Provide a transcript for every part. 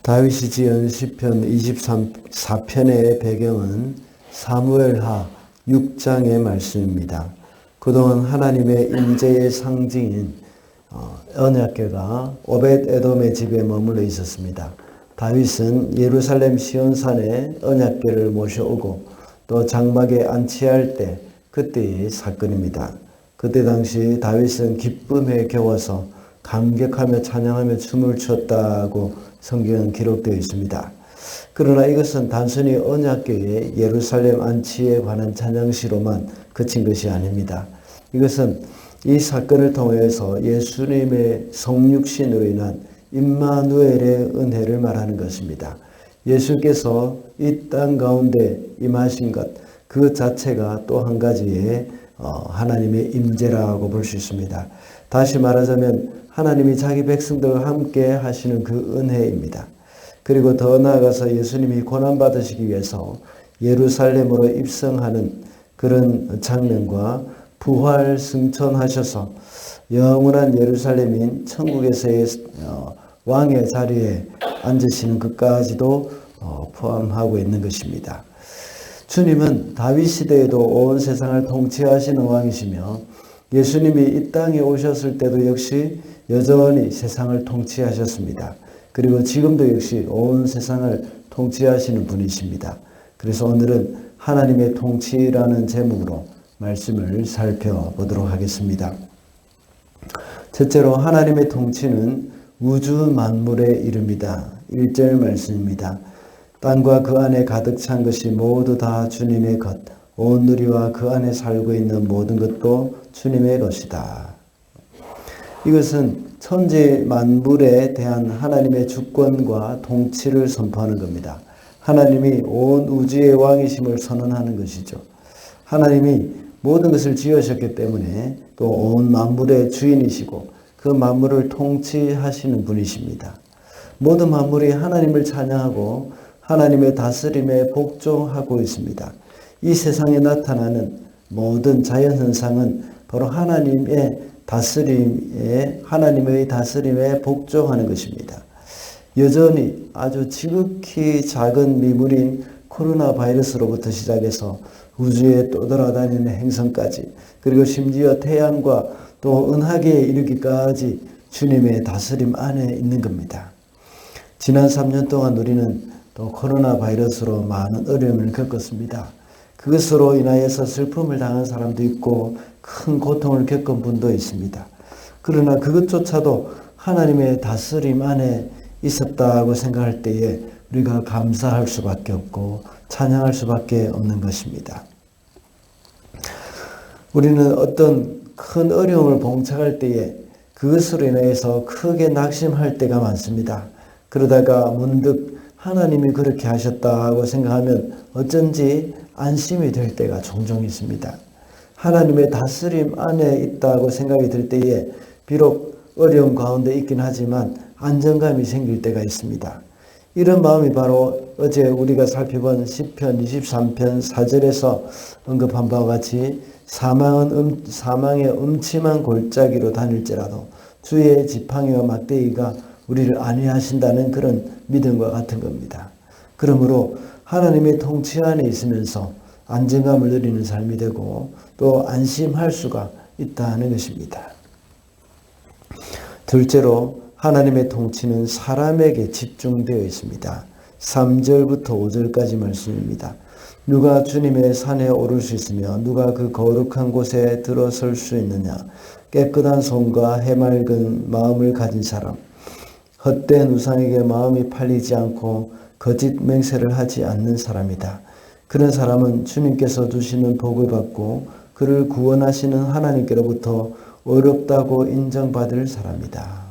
다윗이 지은 시편 24편의 배경은 사무엘하 6장의 말씀입니다. 그동안 하나님의 임재의 상징인 언약궤가 오벳에돔의 집에 머물러 있었습니다. 다윗은 예루살렘 시온산에 언약궤를 모셔오고 또 장막에 안치할 때 그때의 사건입니다. 그때 당시 다윗은 기쁨에 겨워서 감격하며 찬양하며 춤을 췄다고 성경은 기록되어 있습니다. 그러나 이것은 단순히 언약궤의 예루살렘 안치에 관한 찬양시로만 그친 것이 아닙니다. 이것은 이 사건을 통해서 예수님의 성육신으로 인한 임마누엘의 은혜를 말하는 것입니다. 예수께서 이 땅 가운데 임하신 것, 그 자체가 또 한 가지의 하나님의 임재라고 볼 수 있습니다. 다시 말하자면 하나님이 자기 백성들과 함께 하시는 그 은혜입니다. 그리고 더 나아가서 예수님이 고난받으시기 위해서 예루살렘으로 입성하는 그런 장면과 부활 승천하셔서 영원한 예루살렘인 천국에서의 왕의 자리에 앉으시는 것까지도 포함하고 있는 것입니다. 주님은 다윗 시대에도 온 세상을 통치하시는 왕이시며 예수님이 이 땅에 오셨을 때도 역시 여전히 세상을 통치하셨습니다. 그리고 지금도 역시 온 세상을 통치하시는 분이십니다. 그래서 오늘은 하나님의 통치라는 제목으로 말씀을 살펴보도록 하겠습니다. 첫째로 하나님의 통치는 우주 만물에 이릅니다. 1절 말씀입니다. 땅과 그 안에 가득 찬 것이 모두 다 주님의 것, 온 누리와 그 안에 살고 있는 모든 것도 주님의 것이다. 이것은 천지 만물에 대한 하나님의 주권과 통치를 선포하는 겁니다. 하나님이 온 우주의 왕이심을 선언하는 것이죠. 하나님이 모든 것을 지으셨기 때문에 또 온 만물의 주인이시고 그 만물을 통치하시는 분이십니다. 모든 만물이 하나님을 찬양하고 하나님의 다스림에 복종하고 있습니다. 이 세상에 나타나는 모든 자연현상은 바로 하나님의 다스림에 복종하는 것입니다. 여전히 아주 지극히 작은 미물인 코로나 바이러스로부터 시작해서 우주에 떠돌아다니는 행성까지, 그리고 심지어 태양과 또 은하계에 이르기까지 주님의 다스림 안에 있는 겁니다. 지난 3년 동안 우리는 또 코로나 바이러스로 많은 어려움을 겪었습니다. 그것으로 인하여서 슬픔을 당한 사람도 있고 큰 고통을 겪은 분도 있습니다. 그러나 그것조차도 하나님의 다스림 안에 있었다고 생각할 때에 우리가 감사할 수밖에 없고 찬양할 수밖에 없는 것입니다. 우리는 어떤 큰 어려움을 봉착할 때에 그것으로 인해서 크게 낙심할 때가 많습니다. 그러다가 문득 하나님이 그렇게 하셨다고 생각하면 어쩐지 안심이 될 때가 종종 있습니다. 하나님의 다스림 안에 있다고 생각이 들 때에 비록 어려움 가운데 있긴 하지만 안정감이 생길 때가 있습니다. 이런 마음이 바로 어제 우리가 살펴본 시편 23편 4절에서 언급한 바와 같이 사망의 음침한 골짜기로 다닐지라도 주의 지팡이와 막대기가 우리를 안위하신다는 그런 믿음과 같은 겁니다. 그러므로 하나님의 통치 안에 있으면서 안정감을 누리는 삶이 되고 또 안심할 수가 있다는 것입니다. 둘째로 하나님의 통치는 사람에게 집중되어 있습니다. 3절부터 5절까지 말씀입니다. 누가 주님의 산에 오를 수 있으며 누가 그 거룩한 곳에 들어설 수 있느냐. 깨끗한 손과 해맑은 마음을 가진 사람, 헛된 우상에게 마음이 팔리지 않고 거짓 맹세를 하지 않는 사람이다. 그런 사람은 주님께서 주시는 복을 받고 그를 구원하시는 하나님께로부터 어렵다고 인정받을 사람이다.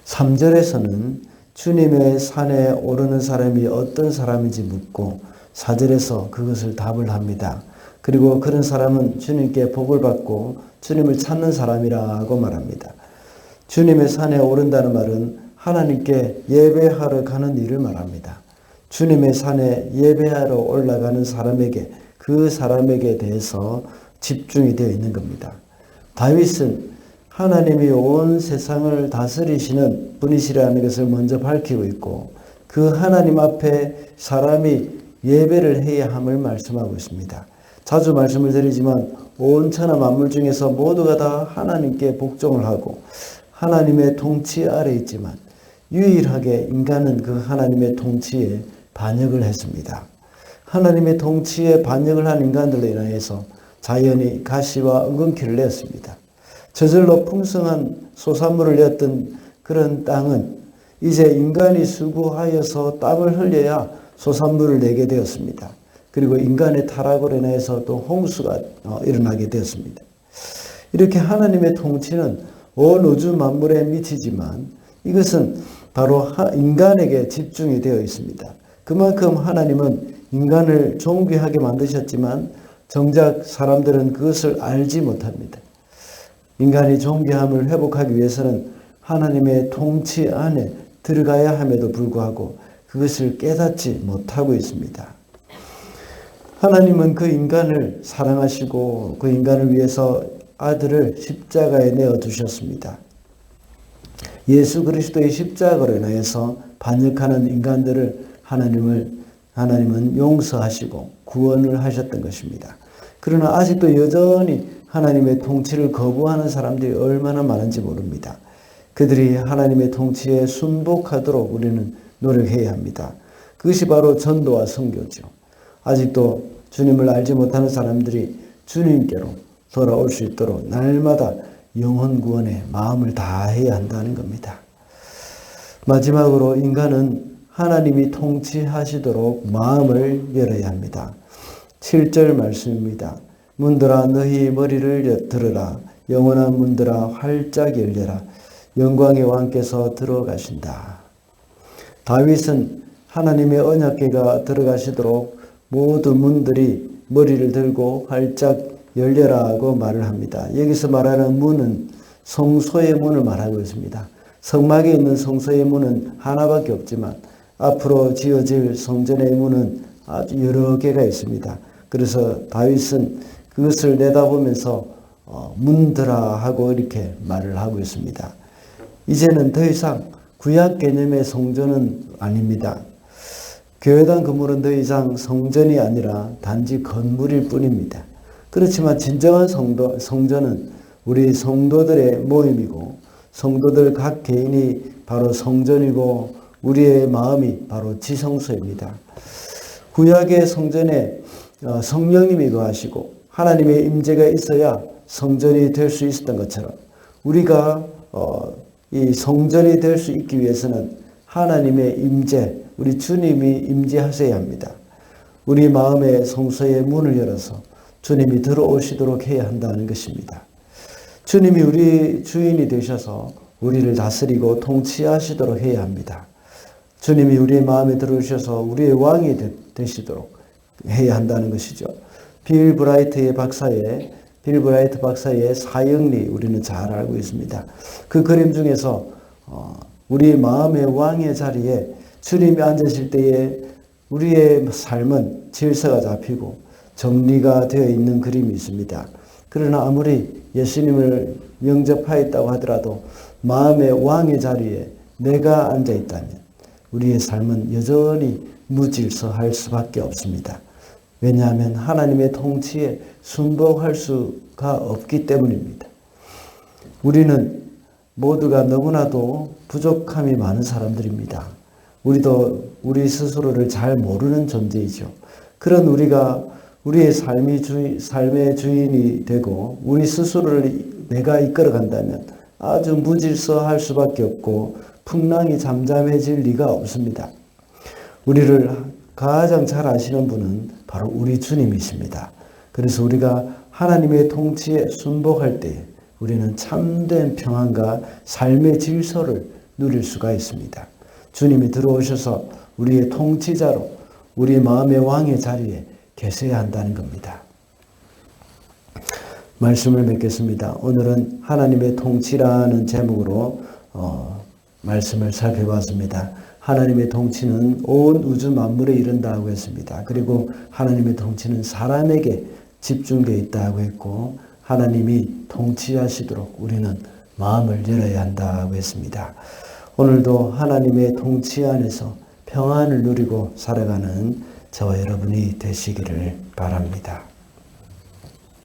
3절에서는 주님의 산에 오르는 사람이 어떤 사람인지 묻고 4절에서 그것을 답을 합니다. 그리고 그런 사람은 주님께 복을 받고 주님을 찾는 사람이라고 말합니다. 주님의 산에 오른다는 말은 하나님께 예배하러 가는 일을 말합니다. 주님의 산에 예배하러 올라가는 사람에게, 그 사람에게 대해서 집중이 되어 있는 겁니다. 다윗은 하나님이 온 세상을 다스리시는 분이시라는 것을 먼저 밝히고 있고 그 하나님 앞에 사람이 예배를 해야 함을 말씀하고 있습니다. 자주 말씀을 드리지만 온 천하 만물 중에서 모두가 다 하나님께 복종을 하고 하나님의 통치 아래 있지만 유일하게 인간은 그 하나님의 통치에 반역을 했습니다. 하나님의 통치에 반역을 한 인간들로 인하여서 자연이 가시와 엉겅퀴를 냈습니다. 저절로 풍성한 소산물을 냈던 그런 땅은 이제 인간이 수고하여서 땀을 흘려야 소산물을 내게 되었습니다. 그리고 인간의 타락으로 인해서 또 홍수가 일어나게 되었습니다. 이렇게 하나님의 통치는 온 우주 만물에 미치지만 이것은 바로 인간에게 집중이 되어 있습니다. 그만큼 하나님은 인간을 존귀하게 만드셨지만 정작 사람들은 그것을 알지 못합니다. 인간이 존귀함을 회복하기 위해서는 하나님의 통치 안에 들어가야 함에도 불구하고 그것을 깨닫지 못하고 있습니다. 하나님은 그 인간을 사랑하시고 그 인간을 위해서 아들을 십자가에 내어두셨습니다. 예수 그리스도의 십자가로 인하여서 반역하는 인간들을 하나님은 용서하시고 구원을 하셨던 것입니다. 그러나 아직도 여전히 하나님의 통치를 거부하는 사람들이 얼마나 많은지 모릅니다. 그들이 하나님의 통치에 순복하도록 우리는 노력해야 합니다. 그것이 바로 전도와 선교죠. 아직도 주님을 알지 못하는 사람들이 주님께로 돌아올 수 있도록 날마다 영혼 구원에 마음을 다해야 한다는 겁니다. 마지막으로 인간은 하나님이 통치하시도록 마음을 열어야 합니다. 7절 말씀입니다. 문들아 너희 머리를 들으라. 영원한 문들아 활짝 열려라. 영광의 왕께서 들어가신다. 다윗은 하나님의 언약궤가 들어가시도록 모든 문들이 머리를 들고 활짝 열려라고 말을 합니다. 여기서 말하는 문은 성소의 문을 말하고 있습니다. 성막에 있는 성소의 문은 하나밖에 없지만 앞으로 지어질 성전의 문은 아주 여러 개가 있습니다. 그래서 다윗은 그것을 내다보면서 문들아 하고 이렇게 말을 하고 있습니다. 이제는 더 이상 구약 개념의 성전은 아닙니다. 교회당 건물은 더 이상 성전이 아니라 단지 건물일 뿐입니다. 그렇지만 진정한 성전은 우리 성도들의 모임이고 성도들 각 개인이 바로 성전이고 우리의 마음이 바로 지성소입니다. 구약의 성전에 성령님이 거하시고 하나님의 임재가 있어야 성전이 될 수 있었던 것처럼 우리가 이 성전이 될 수 있기 위해서는 하나님의 임재, 우리 주님이 임재하셔야 합니다. 우리 마음의 성소의 문을 열어서 주님이 들어오시도록 해야 한다는 것입니다. 주님이 우리 주인이 되셔서 우리를 다스리고 통치하시도록 해야 합니다. 주님이 우리의 마음에 들어오셔서 우리의 왕이 되시도록 해야 한다는 것이죠. 빌 브라이트 박사의 사형리 우리는 잘 알고 있습니다. 그 그림 중에서 우리 마음의 왕의 자리에 주님이 앉으실 때에 우리의 삶은 질서가 잡히고 정리가 되어 있는 그림이 있습니다. 그러나 아무리 예수님을 영접하였다고 하더라도 마음의 왕의 자리에 내가 앉아 있다면 우리의 삶은 여전히 무질서할 수밖에 없습니다. 왜냐하면 하나님의 통치에 순복할 수가 없기 때문입니다. 우리는 모두가 너무나도 부족함이 많은 사람들입니다. 우리도 우리 스스로를 잘 모르는 존재이죠. 그런 우리가 우리의 삶의 주인이 되고 우리 스스로를 내가 이끌어간다면 아주 무질서할 수밖에 없고 풍랑이 잠잠해질 리가 없습니다. 우리를 가장 잘 아시는 분은 바로 우리 주님이십니다. 그래서 우리가 하나님의 통치에 순복할 때 우리는 참된 평안과 삶의 질서를 누릴 수가 있습니다. 주님이 들어오셔서 우리의 통치자로 우리 마음의 왕의 자리에 계셔야 한다는 겁니다. 말씀을 맺겠습니다. 오늘은 하나님의 통치라는 제목으로 말씀을 살펴봤습니다. 하나님의 통치는 온 우주 만물에 이른다고 했습니다. 그리고 하나님의 통치는 사람에게 집중되어 있다고 했고 하나님이 통치하시도록 우리는 마음을 열어야 한다고 했습니다. 오늘도 하나님의 통치 안에서 평안을 누리고 살아가는 저와 여러분이 되시기를 바랍니다.